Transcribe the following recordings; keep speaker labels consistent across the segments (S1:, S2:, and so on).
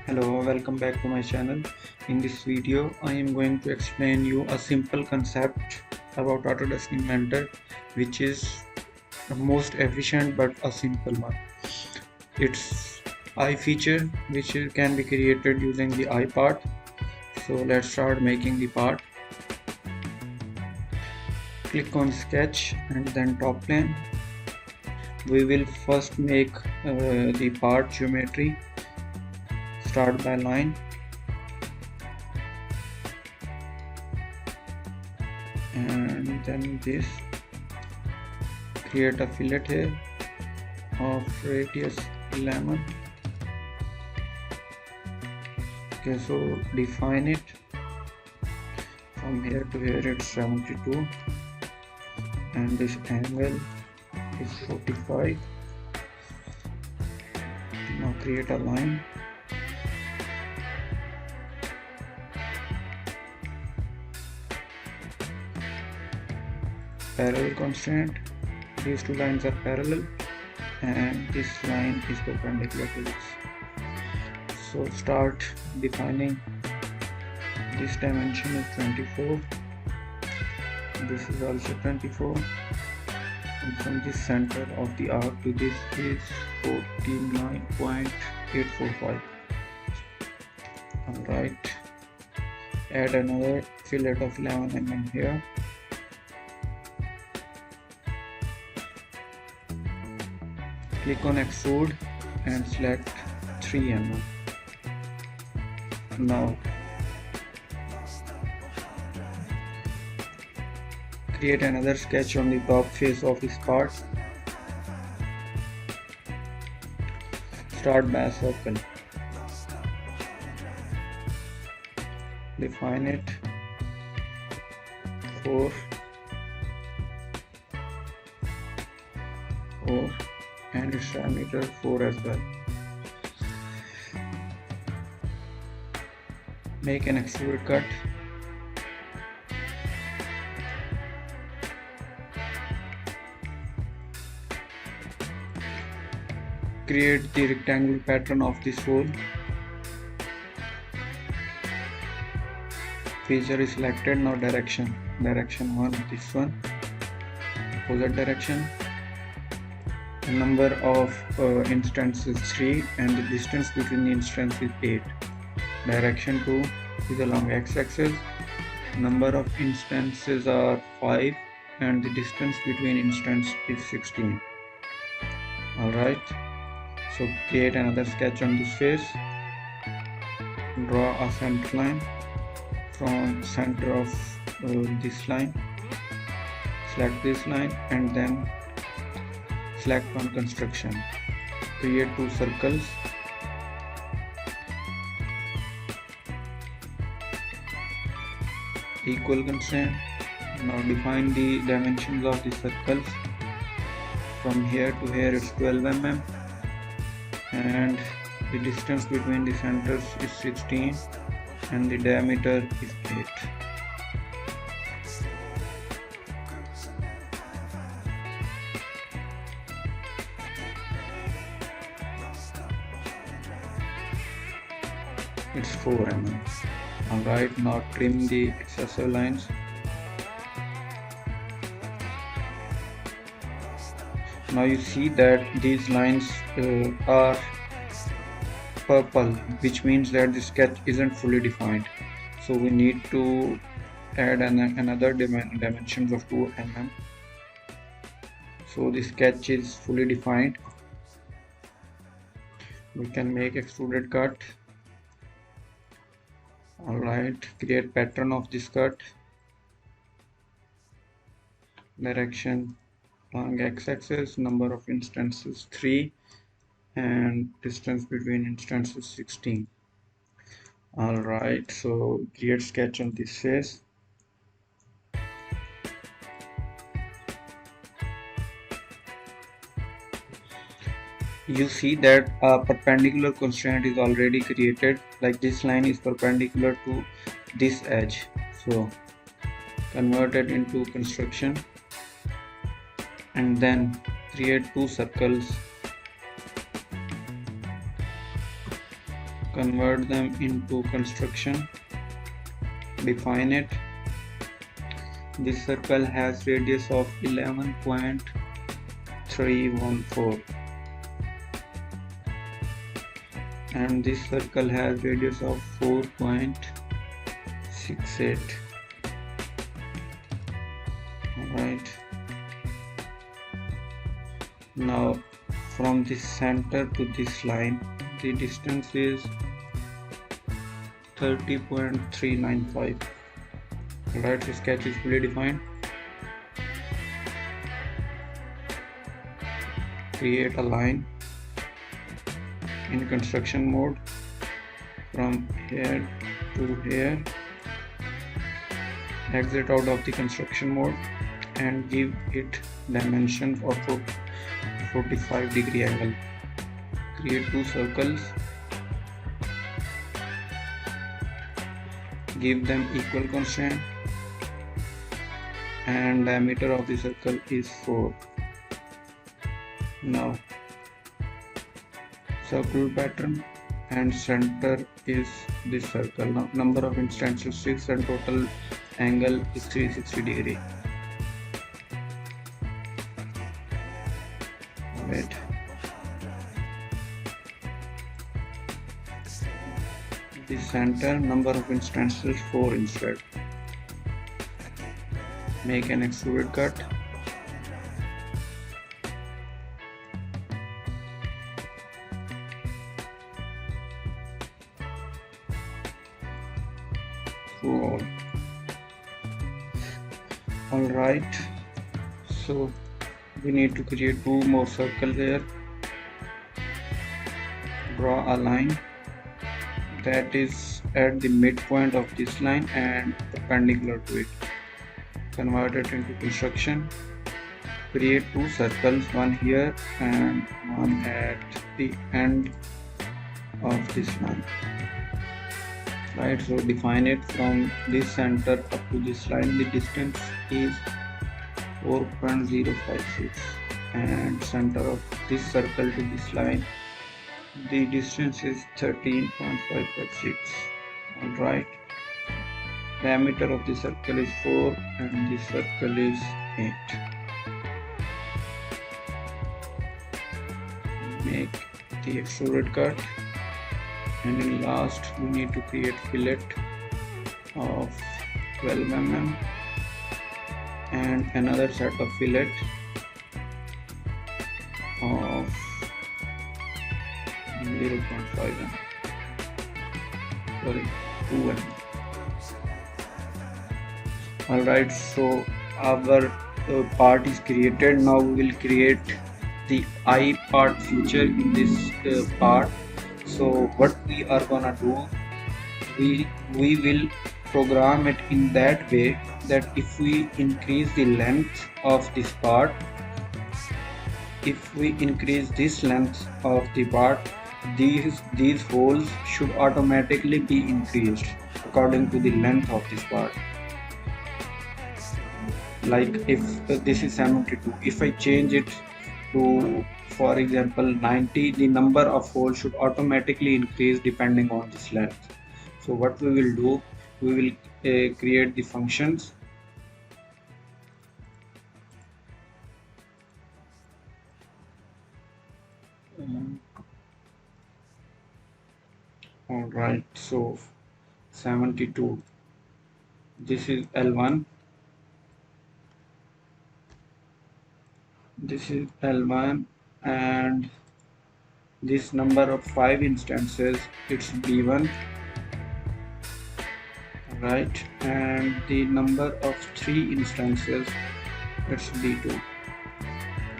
S1: Hello, welcome back to my channel. In this video, I am going to explain you a simple concept about Autodesk Inventor, which is the most efficient but a simple one. It's I feature which can be created using the iPart. So let's start making the part. Click on sketch and then top plane. We will first make the part geometry. Start by line and then this, create a fillet here of radius 11. Okay, so define it from here to here. It's 72 and this angle is 45. Now create a line. Parallel constraint, these two lines are parallel and this line is perpendicular to this. So start defining. This dimension is 24, this is also 24, and from the center of the arc to this is 49.845. Alright, add another fillet of 11 mm here. Click on extrude and select 3 mm. Now create another sketch on the top face of this part. Start by a circle. Define it 4, and its diameter 4 as well. Make an extrude cut. Create the rectangular pattern of this hole. Feature is selected. Now direction 1, this one, opposite direction. The number of instances is 3 and the distance between the instances is 8. Direction 2 is along x-axis. Number of instances are 5 and the distance between instances is 16. Alright, so create another sketch on this face. Draw a center line from center of this line. Select this line and then select on construction. Create 2 circles. Equal constraint. Now define the dimensions of the circles. From here to here it's 12 mm and the distance between the centers is 16 and the diameter is 8. It's 4 mm. Alright, now trim the excessive lines. Now you see that these lines are purple, which means that the sketch isn't fully defined. So we need to add another dimensions of 2 mm. So the sketch is fully defined. We can make extruded cut. Alright, create pattern of this cut. Direction along x-axis, number of instances 3 and distance between instances 16. Alright, so create sketch on this face. You see that a perpendicular constraint is already created, like this line is perpendicular to this edge, so convert it into construction and then create 2 circles convert them into construction, define it. This circle has radius of 11.314 and this circle has radius of 4.68. Alright, now from this center to this line the distance is 30.395. Alright, the sketch is fully defined. Create a line in construction mode from here to here. Exit out of the construction mode and give it dimension of 45-degree angle. Create two circles. Give them equal constraint and diameter of the circle is 4. Now circle pattern and center is this circle. Now number of instances 6 and total angle is 360 degree. Wait. The center number of instances 4 instead. Make an extruded cut. Alright, so we need to create two more circles here. Draw a line that is at the midpoint of this line and perpendicular to it. Convert it into construction. Create two circles, one here and one at the end of this line. Right, so define it from this center up to this line. The distance is 4.056 and center of this circle to this line, the distance is 13.556. Alright, diameter of the circle is 4 and the circle is 8. Make the extruded cut. And in last we need to create fillet of 12 mm and another set of fillet of 0.5 mm. Sorry, 2 mm. Alright, so our part is created. Now we will create the iPart feature in this part. So what we are gonna do, we will program it in that way that if we increase the length of this part, if we increase this length of the part, these holes should automatically be increased according to the length of this part. Like if this is 72, if I change it to, for example, 90, the number of holes should automatically increase depending on this length. So what we will do, we will create the functions. Alright, so 72, this is L1, this is L1, and this number of 5 instances, it's B1, right, and the number of 3 instances, it's B2,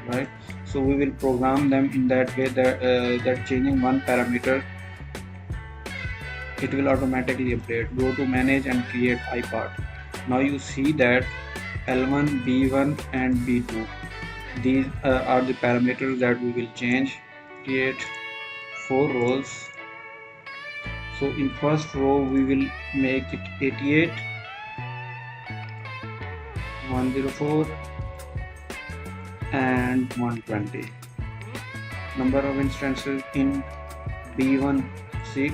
S1: right. So we will program them in that way that changing one parameter, it will automatically update. Go to manage and create iPart. Now you see that L1, B1 and B2, these are the parameters that we will change. Create 4 rows. So in first row we will make it 88, 104 and 120. Number of instances in B1 6,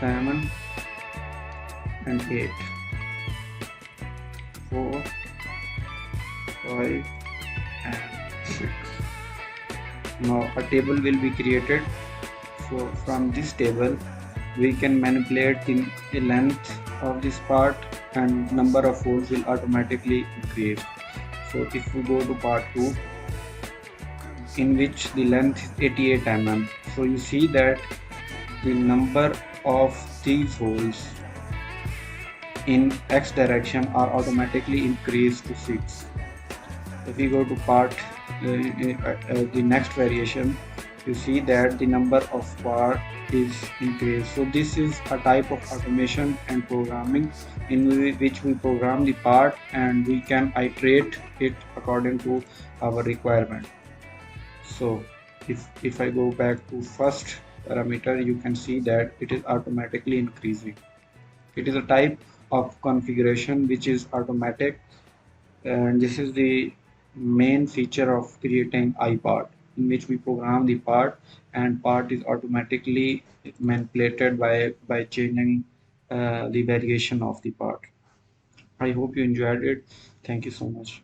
S1: 7 and 8, 4, 5 and 6. Now a table will be created. So from this table we can manipulate the length of this part, and number of folds will automatically increase. So if we go to part 2, in which the length is 88 mm, so you see that the number of these holes in x direction are automatically increased to 6. If we go to part the next variation, you see that the number of part is increased. So this is a type of automation and programming in which we program the part and we can iterate it according to our requirement. So if I go back to first parameter, you can see that it is automatically increasing. It is a type of configuration which is automatic, and this is the main feature of creating iPart, in which we program the part and part is automatically manipulated by changing the variation of the part. I hope you enjoyed it. Thank you so much.